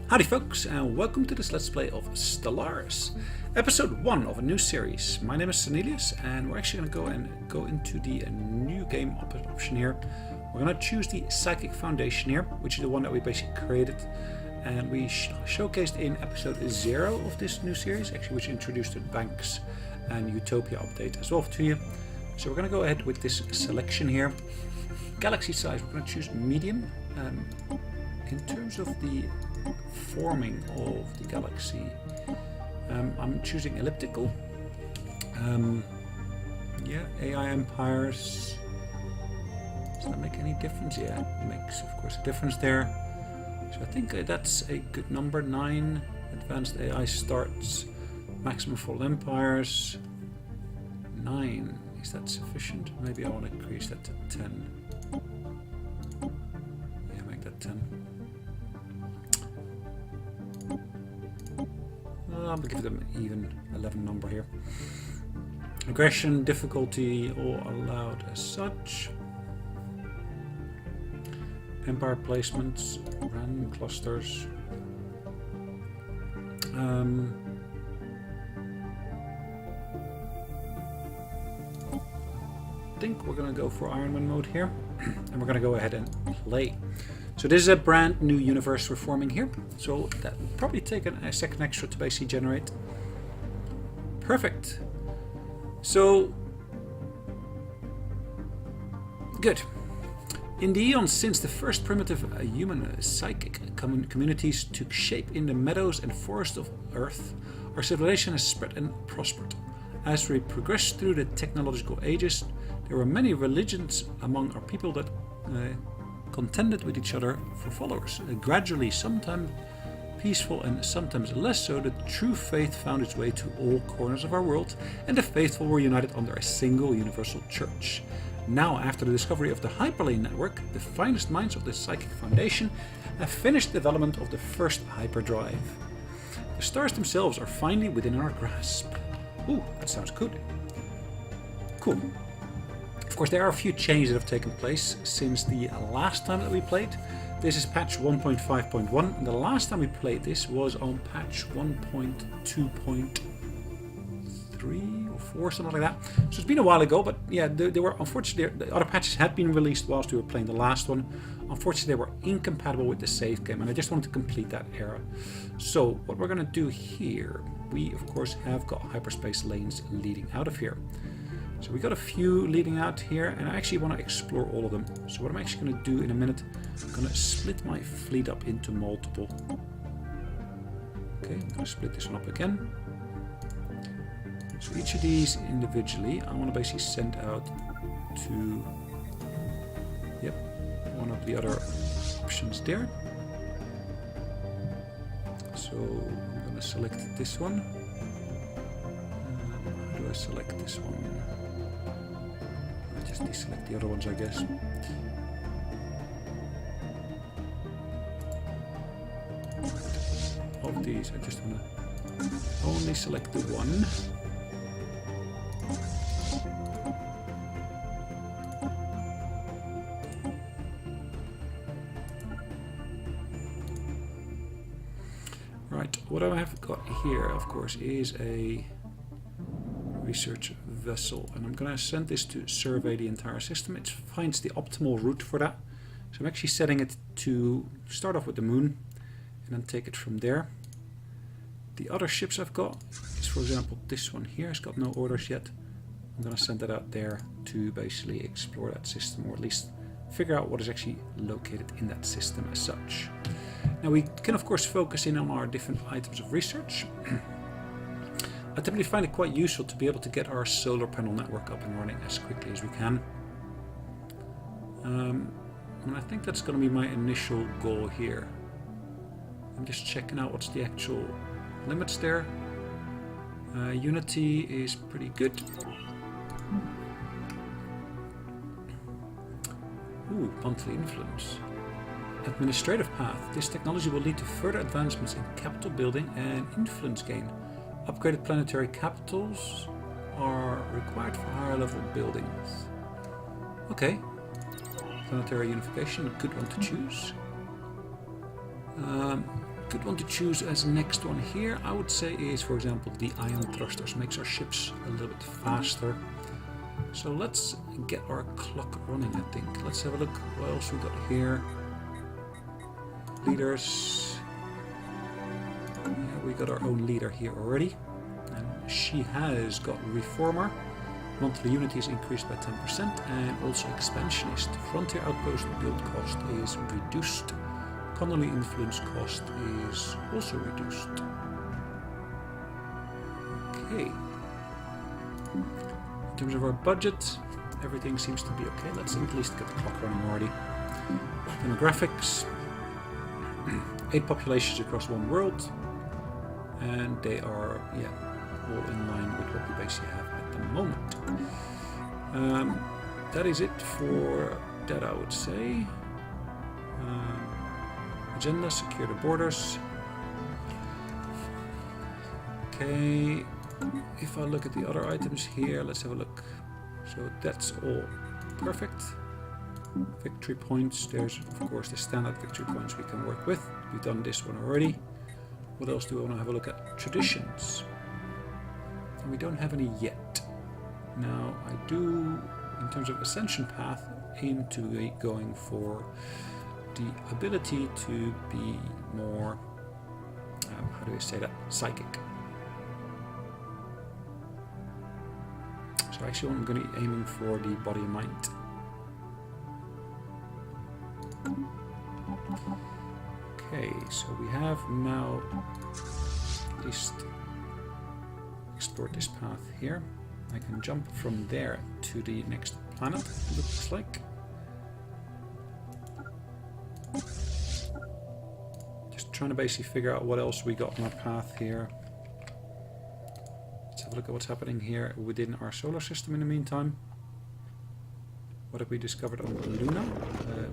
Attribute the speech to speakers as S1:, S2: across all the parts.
S1: Howdy folks, and welcome to this Let's Play of Stellaris, episode 1 of a new series. My name is Sonelias, and we're actually going to go into the new game option here. We're going to choose the Psychic Foundation here, which is the one that we basically created, and we showcased in episode 0 of this new series, actually, which introduced the Banks and Utopia update as well to you. So we're going to go ahead with this selection here. Galaxy size, we're going to choose medium. In terms of the forming of the galaxy, I'm choosing elliptical. Yeah, AI empires. Does that make any difference? Yeah, it makes, of course, a difference there. So I think that's a good number. 9 advanced AI starts. Maximum for all empires. 9. Is that sufficient? Maybe I want to increase that to 10. Yeah, make that 10. I'll give them an even 11 number here. Aggression, difficulty, all allowed as such. Empire placements, random clusters. I think we're going to go for Iron Man mode here, and we're going to go ahead and play. So this is a brand new universe we're forming here, so that will probably take a second extra to basically generate. Perfect. So, good. In the eons since the first primitive human psychic communities took shape in the meadows and forests of Earth, our civilization has spread and prospered. As we progressed through the technological ages, there were many religions among our people that contended with each other for followers. Gradually, sometimes peaceful and sometimes less so, the true faith found its way to all corners of our world, and the faithful were united under a single universal church. Now, after the discovery of the Hyperlane network, the finest minds of the Psychic Foundation have finished development of the first hyperdrive. The stars themselves are finally within our grasp. Ooh, that sounds good. Cool. Of course, there are a few changes that have taken place since the last time that we played. This is patch 1.5.1, and the last time we played this was on patch 1.2.3 or 4, something like that. So it's been a while ago, but yeah, they were, unfortunately, the other patches had been released whilst we were playing the last one. Unfortunately, they were incompatible with the save game, and I just wanted to complete that era. So what we're going to do here, we of course have got hyperspace lanes leading out of here. So we got a few leading out here, and I actually want to explore all of them. So what I'm actually going to do in a minute, I'm going to split my fleet up into multiple. Okay, I'm going to split this one up again. So each of these individually, I want to basically send out to, yep, one of the other options there. So I'm going to select this one. How do I select this one? Just deselect the other ones, I guess. Of these, I just want to only select the one. Right, what I have got here, of course, is a research vessel, and I'm going to send this to survey the entire system. It finds the optimal route for that, so I'm actually setting it to start off with the moon and then take it from there. The other ships I've got is, for example, this one here. It's got no orders yet. I'm going to send that out there to basically explore that system, or at least figure out what is actually located in that system as such. Now we can of course focus in on our different items of research. I typically find it quite useful to be able to get our solar panel network up and running as quickly as we can. And I think that's going to be my initial goal here. I'm just checking out what's the actual limits there. Unity is pretty good. Ooh, monthly influence. Administrative path. This technology will lead to further advancements in capital building and influence gain. Upgraded planetary capitals are required for higher level buildings. Okay. Planetary unification, a good one to choose. good one to choose as next one here, I would say, is, for example, the ion thrusters. Makes our ships a little bit faster. So let's get our clock running, I think. Let's have a look what else we got here. Leaders. Yeah, we got our own leader here already. And she has got Reformer. Monthly unity is increased by 10%, and also Expansionist. Frontier outpost build cost is reduced. Colony influence cost is also reduced. Okay. In terms of our budget, everything seems to be okay. Let's at least get the clock running already. Demographics. 8 populations across one world. And they are, yeah, all in line with what we basically have at the moment. That is it for that, I would say. Agenda, secure the borders. Okay, if I look at the other items here, let's have a look. So that's all perfect. Victory points, there's of course the standard victory points we can work with. We've done this one already. What else do we want to have a look at? Traditions. And we don't have any yet. Now I do, in terms of ascension path, aim to be going for the ability to be more, how do I say that, psychic. So actually I'm going to be aiming for the body and mind. Okay, so we have now at least explored this path here. I can jump from there to the next planet, it looks like. Just trying to basically figure out what else we got on our path here. Let's have a look at what's happening here within our solar system in the meantime. What have we discovered on Luna?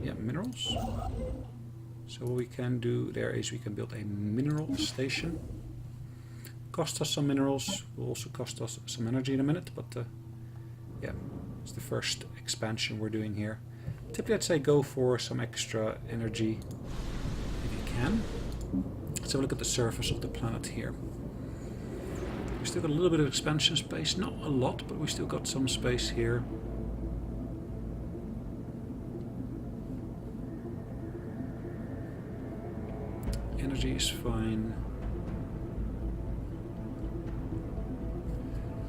S1: Yeah, minerals. So what we can do there is we can build a mineral station. Cost us some minerals, will also cost us some energy in a minute, but yeah, it's the first expansion we're doing here. Typically I'd say go for some extra energy if you can. Let's have a look at the surface of the planet here. We still got a little bit of expansion space, not a lot, but we still got some space here. Energy is fine.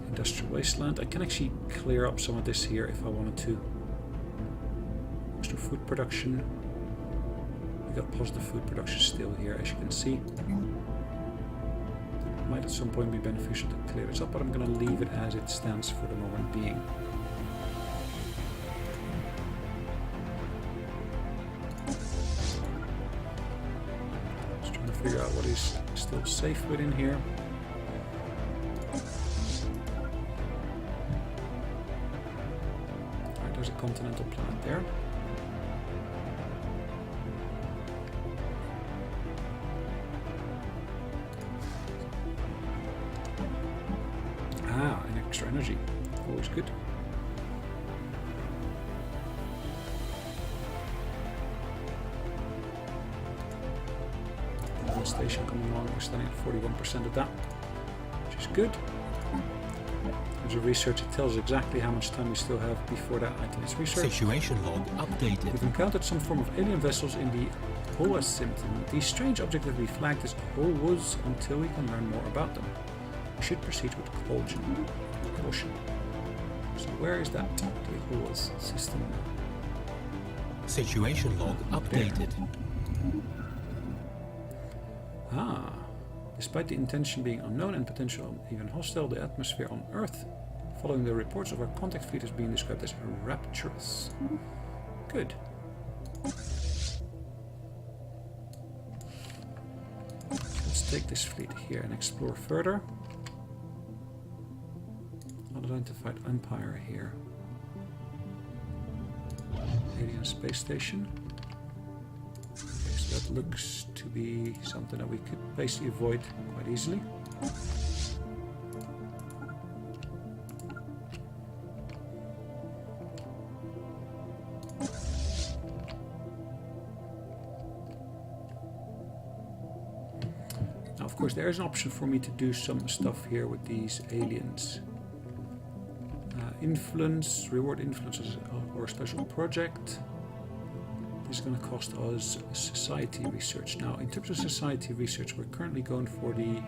S1: Industrial wasteland. I can actually clear up some of this here if I wanted to. Extra food production. We got positive food production still here, as you can see. It might at some point be beneficial to clear this up, but I'm going to leave it as it stands for the moment being. Just trying to figure out what is still safe within here. There's a continental planet there. Ah, an extra energy. Always good. One station coming along, we're standing at 41% of that, which is good. As a research, it tells exactly how much time we still have before that item is researched.
S2: Situation log updated.
S1: We've encountered some form of alien vessels in the HOA symptom. These strange objects will be flagged as HOAs until we can learn more about them. We should proceed with caution. So where is that? The HOAs system.
S2: Situation log updated.
S1: Ah. Despite the intention being unknown and potential even hostile, the atmosphere on Earth, following the reports of our contact fleet, is being described as rapturous. Good. Let's take this fleet here and explore further. Unidentified empire here. Alien space station. That looks to be something that we could basically avoid quite easily. Now, of course, there is an option for me to do some stuff here with these aliens. Influence, reward influences or a special project. This is going to cost us society research. Now, in terms of society research, we're currently going for the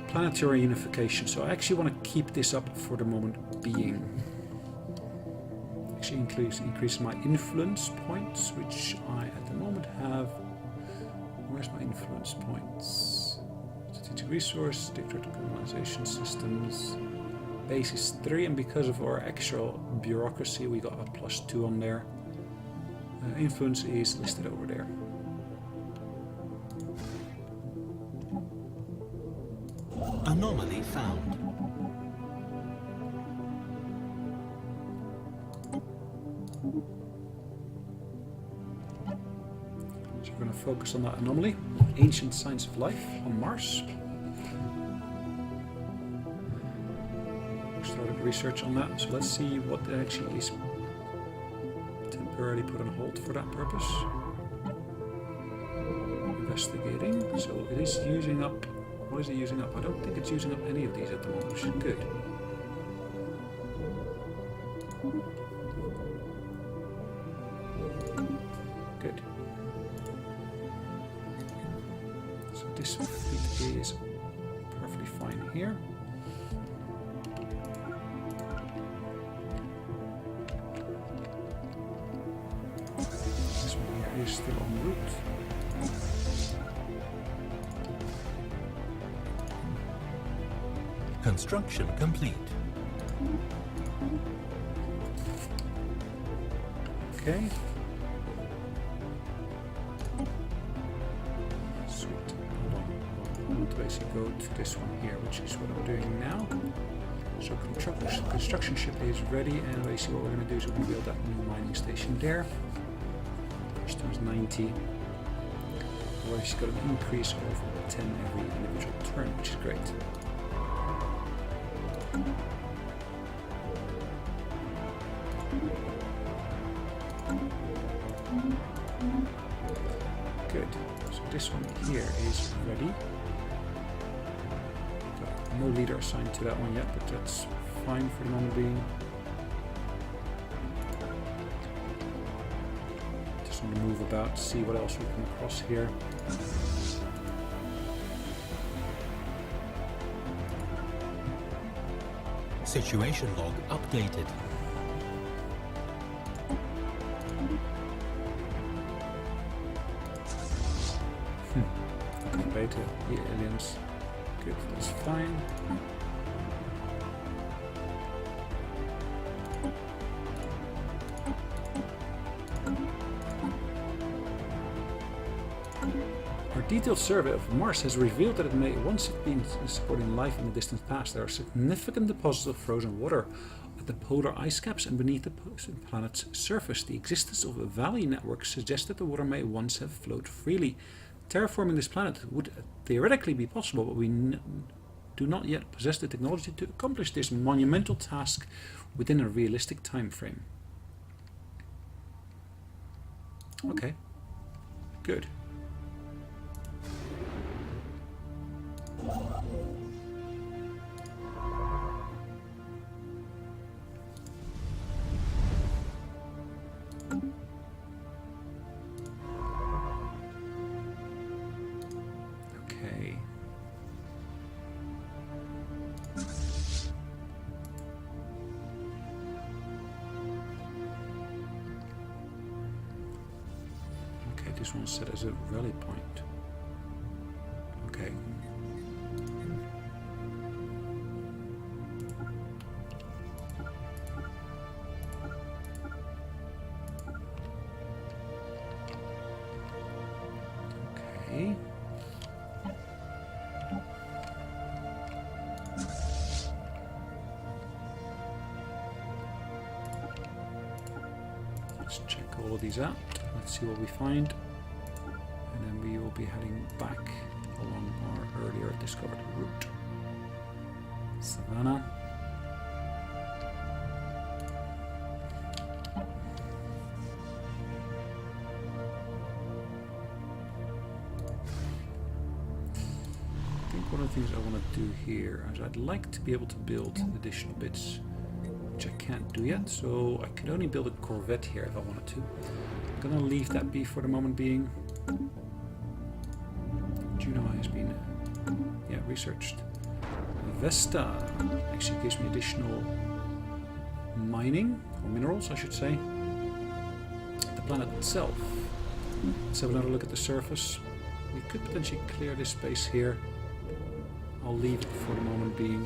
S1: planetary unification. So I actually want to keep this up for the moment being. Actually increase my influence points, which I at the moment have. Where's my influence points? Strategic resource, dictator colonization systems. Base is 3, and because of our extra bureaucracy, we got a +2 on there. Influence is listed over there.
S2: Anomaly found.
S1: So we're going to focus on that anomaly. Ancient signs of life on Mars. We started research on that, so let's see what actually is temporarily put on hold for that purpose. Investigating. So it is using up. What is it using up? I don't think it's using up any of these at the moment, which is good. Good. So this fleet is perfectly fine here. This one here is still en route.
S2: Construction complete.
S1: Okay. Sweet. Hold on. I want to basically go to this one here, which is what I'm doing now. So construction ship is ready, and basically what we're going to do is we're going to build that new mining station there. First times 90. We're actually got an increase of 10 every individual turn, which is great. Good. So this one here is ready. Got no leader assigned to that one yet, but that's fine for the moment being. Just want to move about, see what else we come across here.
S2: Situation log updated.
S1: Beta, the aliens. Good, that's fine. Our detailed survey of Mars has revealed that it may once have been supporting life in the distant past. There are significant deposits of frozen water at the polar ice caps and beneath the planet's surface. The existence of a valley network suggests that the water may once have flowed freely. Terraforming this planet would theoretically be possible, but we do not yet possess the technology to accomplish this monumental task within a realistic time frame. Okay, good. This one's set as a rally point. Okay. Okay. Let's check all of these out. Let's see what we find. And then we will be heading back along our earlier discovered route. Savannah. one of the things I want to do here is I'd like to be able to build additional bits, which I can't do yet, so I could only build a Corvette here if I wanted to. I'm gonna leave that be for the moment being. Juno has been researched. Vesta actually gives me additional mining, or minerals I should say. The planet itself. Let's have another look at the surface. We could potentially clear this space here. I'll leave it for the moment being.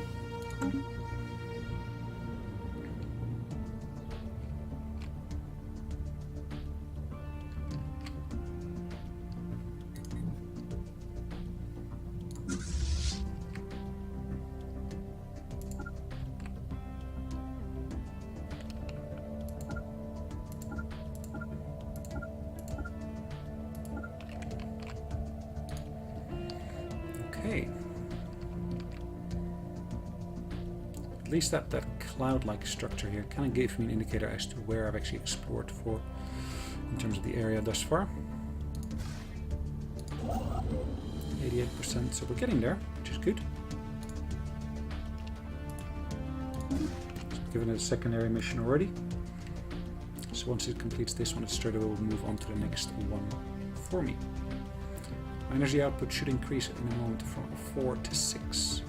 S1: Okay. At least that cloud-like structure here kind of gave me an indicator as to where I've actually explored for in terms of the area thus far. 88%, so we're getting there, which is good. Given it a secondary mission already. So once it completes this one, it straight away will move on to the next one for me. My energy output should increase in a moment from 4 to 6.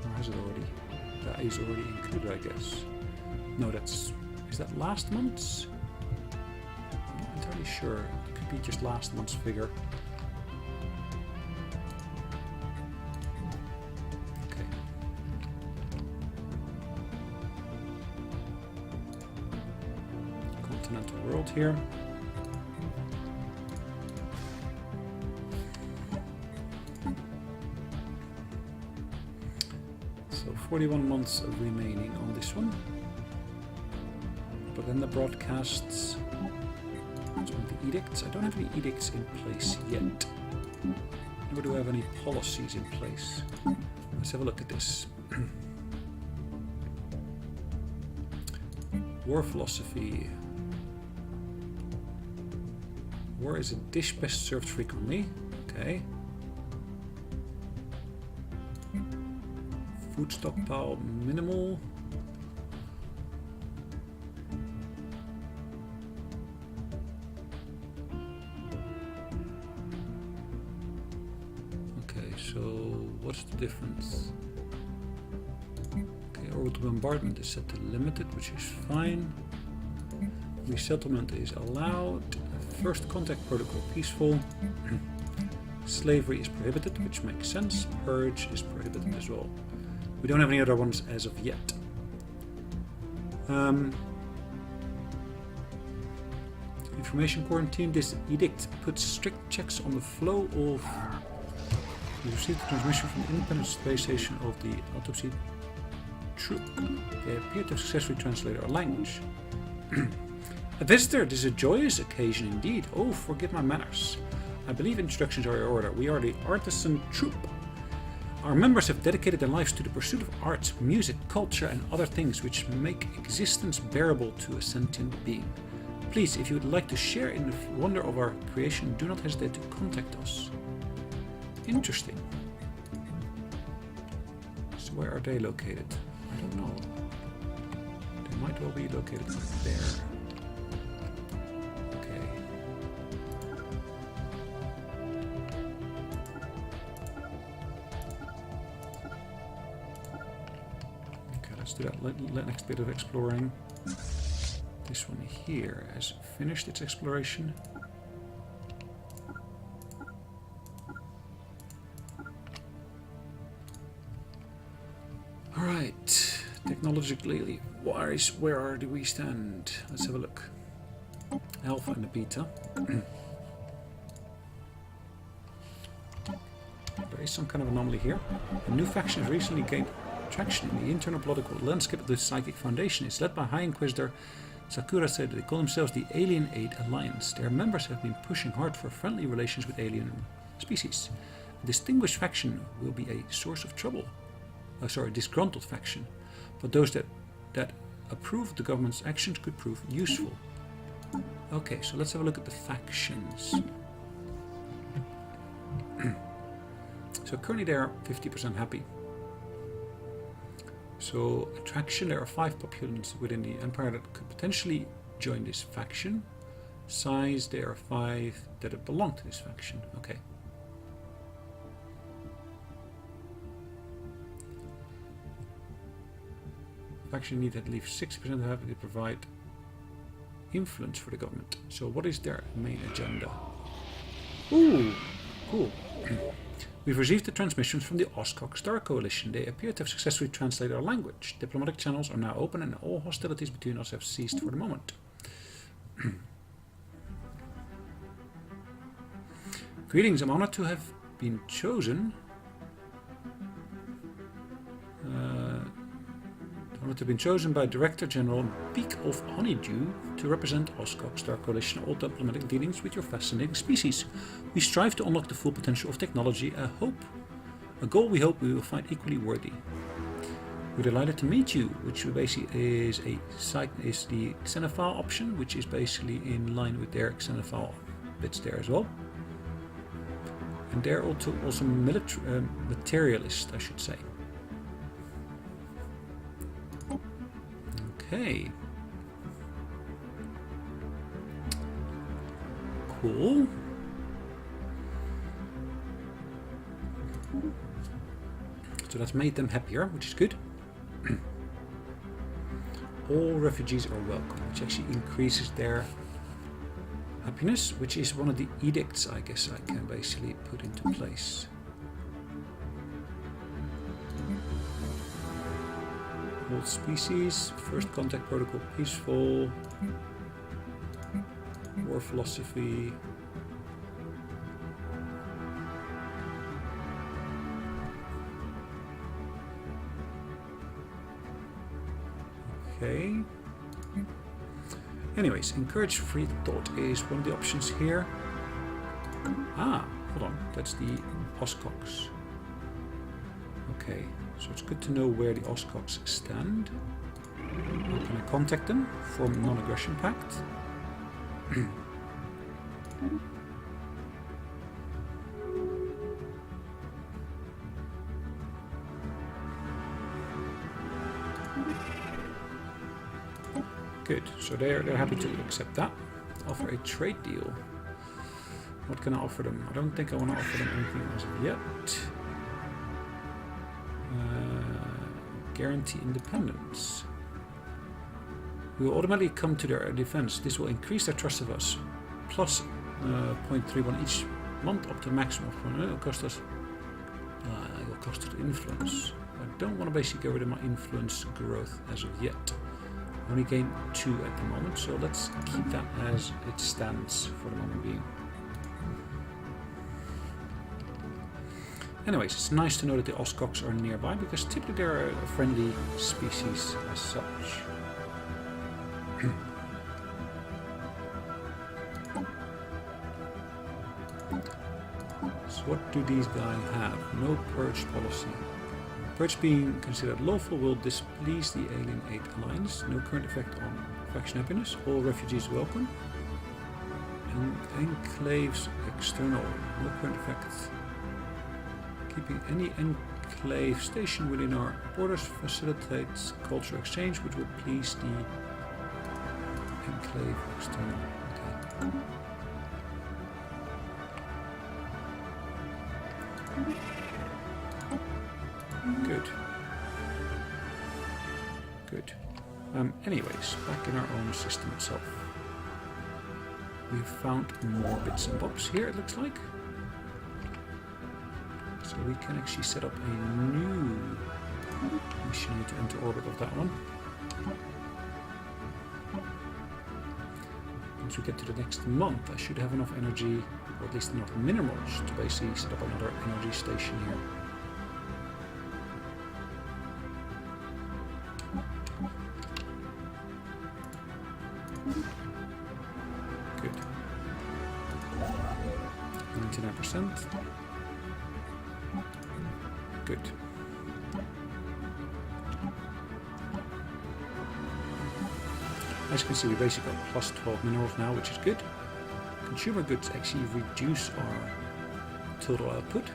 S1: Or has it already? That is already included, I guess. No, is that last month's? I'm not entirely sure. It could be just last month's figure. Okay. Continental world here. So 41 months remaining on this one. But then the broadcasts, the edicts. I don't have any edicts in place yet. Nor do I have any policies in place. Let's have a look at this. War philosophy. War is a dish best served frequently. Okay. Food stockpile minimal. Okay, so what's the difference? Okay, orbital bombardment is set to limited, which is fine. Resettlement is allowed. First contact protocol peaceful. Slavery is prohibited, which makes sense. Purge is prohibited as well. We don't have any other ones as of yet. Information quarantine. This edict puts strict checks on the flow of... We received the transmission from the independent space station of the autopsy troop. They appear to have successfully translated our language. A visitor, this is a joyous occasion indeed. Oh, forgive my manners. I believe introductions are in order. We are the artisan troop. Our members have dedicated their lives to the pursuit of arts, music, culture, and other things which make existence bearable to a sentient being. Please, if you would like to share in the wonder of our creation, do not hesitate to contact us. Interesting. So where are they located? I don't know. They might well be located there. Do that next bit of exploring. This one here has finished its exploration. Alright, technologically, where do we stand? Let's have a look. Alpha and the Beta. There is some kind of anomaly here. A new faction has recently gained traction in the internal political landscape of the Psychic Foundation. It's led by High Inquisitor Sakura said they call themselves the Alien Aid Alliance. Their members have been pushing hard for friendly relations with alien species. A distinguished faction will be a source of trouble. Disgruntled faction. But those that approve the government's actions could prove useful. Okay, so let's have a look at the factions. So currently they are 50% happy. So attraction, there are 5 populants within the empire that could potentially join this faction. Size, there are 5 that belong to this faction. Okay. Faction need at least 60% happy to provide influence for the government. So what is their main agenda? Ooh, cool. We've received the transmissions from the Oscok Star Coalition. They appear to have successfully translated our language. Diplomatic channels are now open and all hostilities between us have ceased for the moment. Greetings, I'm honored to have been chosen. By Director General Beak of Honeydew to represent Oscok Star Coalition all diplomatic dealings with your fascinating species. We strive to unlock the full potential of technology, a goal we hope we will find equally worthy. We're delighted to meet you, which basically is the xenophile option, which is basically in line with their xenophile bits there as well. And they're also materialist, I should say. Okay. Cool. So that's made them happier, which is good. All refugees are welcome, which actually increases their happiness, which is one of the edicts, I guess, I can basically put into place. All species, first contact protocol, peaceful, war philosophy. Okay. Anyways, encourage free thought is one of the options here. Ah, hold on, that's the Oscoks. Okay, so it's good to know where the Oscoks stand. How can I contact them? Form a non-aggression pact. Good, so they're happy to accept that. Offer a trade deal. What can I offer them? I don't think I want to offer them anything as of yet. Guarantee independence. We will automatically come to their defense. This will increase their trust of us. Plus 0.31 each month up to maximum. It will cost us influence. I don't want to basically get rid of my influence growth as of yet. I only gain 2 at the moment, so let's keep that as it stands for the moment being. Anyways, it's nice to know that the Oscoks are nearby, because typically they're a friendly species as such. So what do these guys have? No purge policy. Purge being considered lawful will displease the Alien 8 Alliance. No current effect on faction happiness. All refugees welcome. And enclaves external. No current effect. Keeping any enclave station within our borders facilitates cultural exchange, which will please the enclave external. Okay. Good. Good. Anyways, back in our own system itself. We've found more bits and bobs here, it looks like. So we can actually set up a new mission to enter orbit of that one. Once we get to the next month, I should have enough energy, or at least enough minerals, to basically set up another energy station here. Good. 99%. Good. As you can see, we basically got plus 12 minerals now, which is good. Consumer goods actually reduce our total output.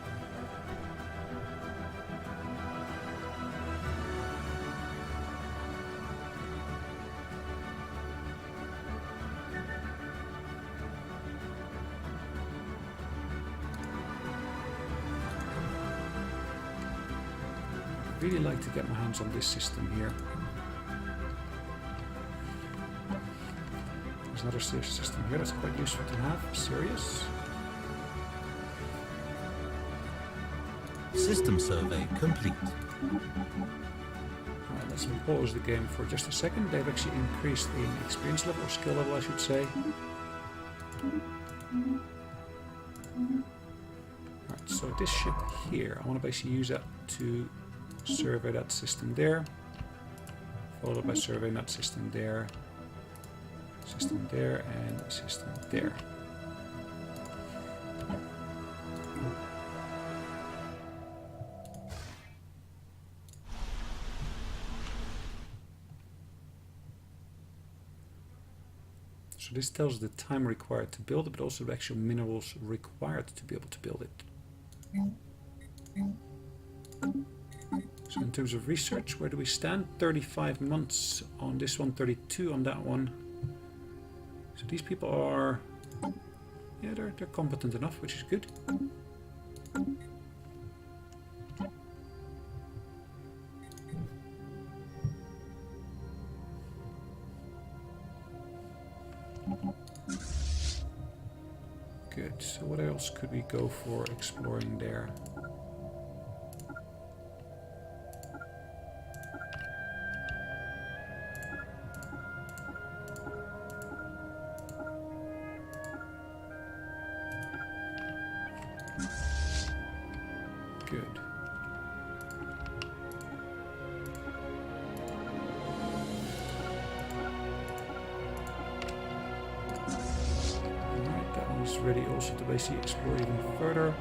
S1: really like to get my hands on this system here. There's another system here that's quite useful to have. Sirius.
S2: System survey complete.
S1: Alright, let's pause the game for just a second. They've actually increased in experience level, or skill level I should say. Alright, so this ship here, I want to basically use that to survey that system there. Followed by surveying that system there, and system there. So this tells the time required to build it, but also the actual minerals required to be able to build it. So in terms of research, where do we stand? 35 months on this one, 32 on that one. So these people are, yeah, they're competent enough, which is good. Good, so what else could we go for exploring there? Good. Alright, that one's ready also to basically explore even further.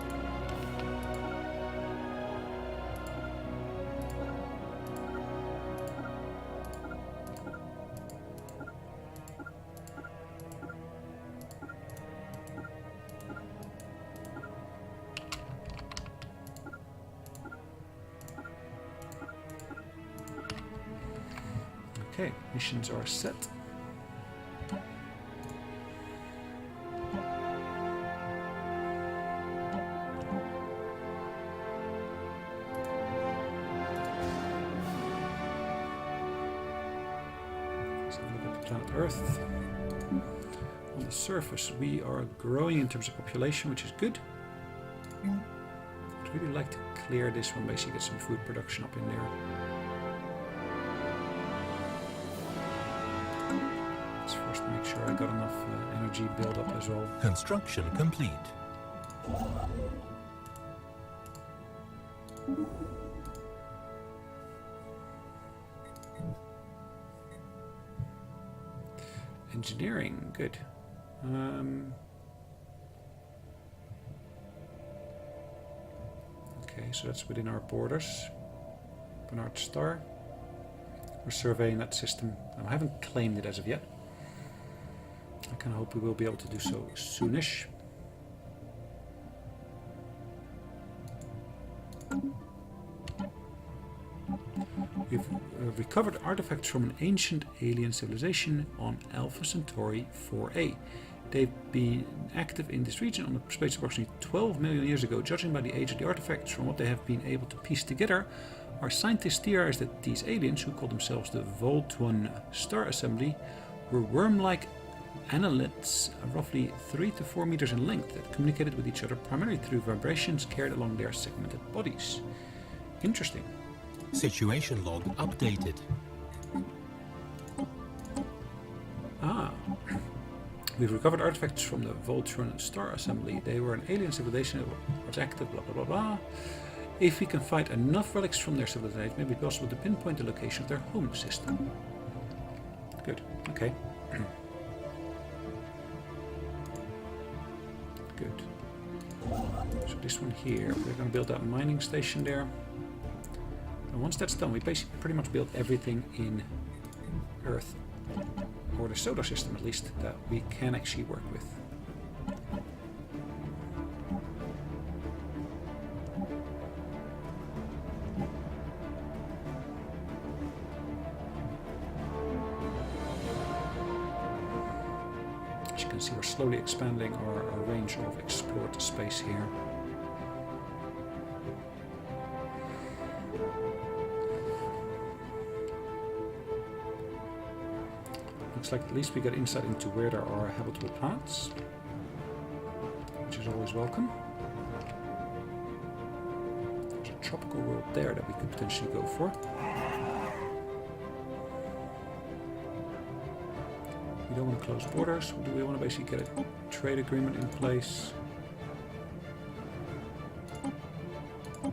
S1: Okay, missions are set. Let's have a look at the planet Earth. On the surface, we are growing in terms of population, which is good. I'd really like to clear this one, basically get some food production up in there. First, make sure I got enough energy build up as well.
S2: Construction complete.
S1: Engineering, good. Okay, so that's within our borders. Bernard Star. We're surveying that system. I haven't claimed it as of yet. I kind of hope we will be able to do so soonish. We've recovered artifacts from an ancient alien civilization on Alpha Centauri 4A. They've been active in this region on a space of approximately 12 million years ago. Judging by the age of the artifacts from what they have been able to piece together, our scientists theorize that these aliens, who call themselves the Voltuan Star Assembly, were worm-like annelids roughly 3 to 4 meters in length that communicated with each other primarily through vibrations carried along their segmented bodies. Interesting.
S2: Situation log updated.
S1: Ah. We've recovered artifacts from the Voltron Star Assembly. They were an alien civilization that was active, blah blah blah blah. If we can find enough relics from their civilization, it may be possible to pinpoint the location of their home system. Good. Okay. Good. So this one here, we're going to build that mining station there. And once that's done, we basically pretty much built everything in Earth, or the solar system at least, that we can actually work with. As you can see, we're slowly expanding our range of explored space here. looks like at least we get insight into where there are habitable planets, which is always welcome. There's a tropical world there that we could potentially go for. We don't want to close borders. Do we want to basically get a trade agreement in place? I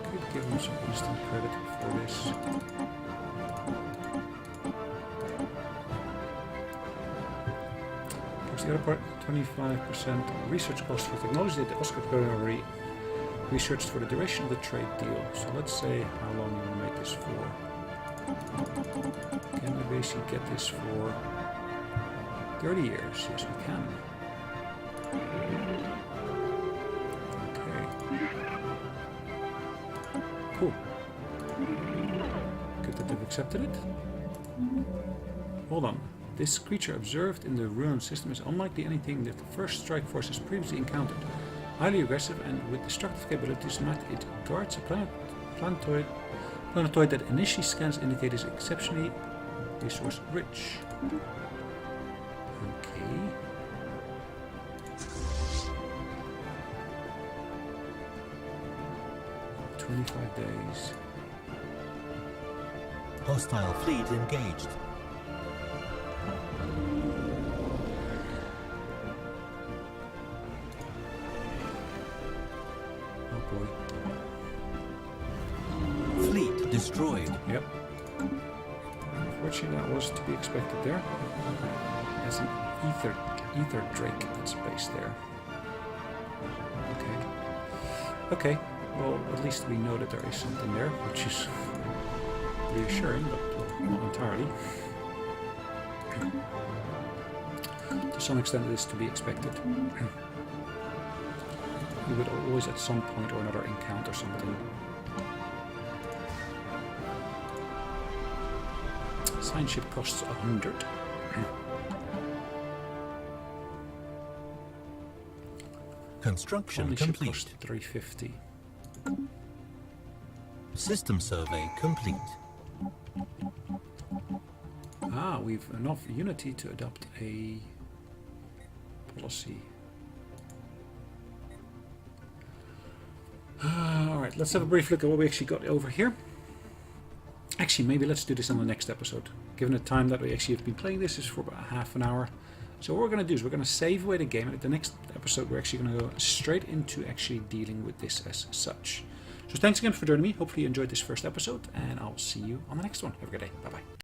S1: could give them some instant credit for this. The other part, 25% research cost for technology that the Oscar already researched for the duration of the trade deal. So let's say how long you want to make this for. Can we basically get this for 30 years? Yes, we can. Okay. Cool. Good that they've accepted it. Hold on. This creature observed in the ruined system is unlikely anything that the first strike force has previously encountered. Highly aggressive and with destructive capabilities, it guards a planetoid that initially scans indicate is exceptionally resource rich. Okay. "25 days.
S2: Hostile fleet engaged. Destroyed.
S1: Yep. Unfortunately, that was to be expected there. There's an ether drake that's based there. Okay. Okay. Well, at least we know that there is something there, which is reassuring, but not entirely. To some extent, it is to be expected. We would always, at some point or another, encounter something. Science ship costs 100.
S2: Construction complete.
S1: Costs 350.
S2: System survey complete.
S1: Ah, we've enough unity to adopt a policy. Alright, let's have a brief look at what we actually got over here. Actually, maybe let's do this on the next episode. Given the time that we actually have been playing this is for about half an hour. So what we're going to do is we're going to save away the game, and at the next episode we're actually going to go straight into actually dealing with this as such. So thanks again for joining me. Hopefully you enjoyed this first episode, and I'll see you on the next one. Have a good day. Bye-bye.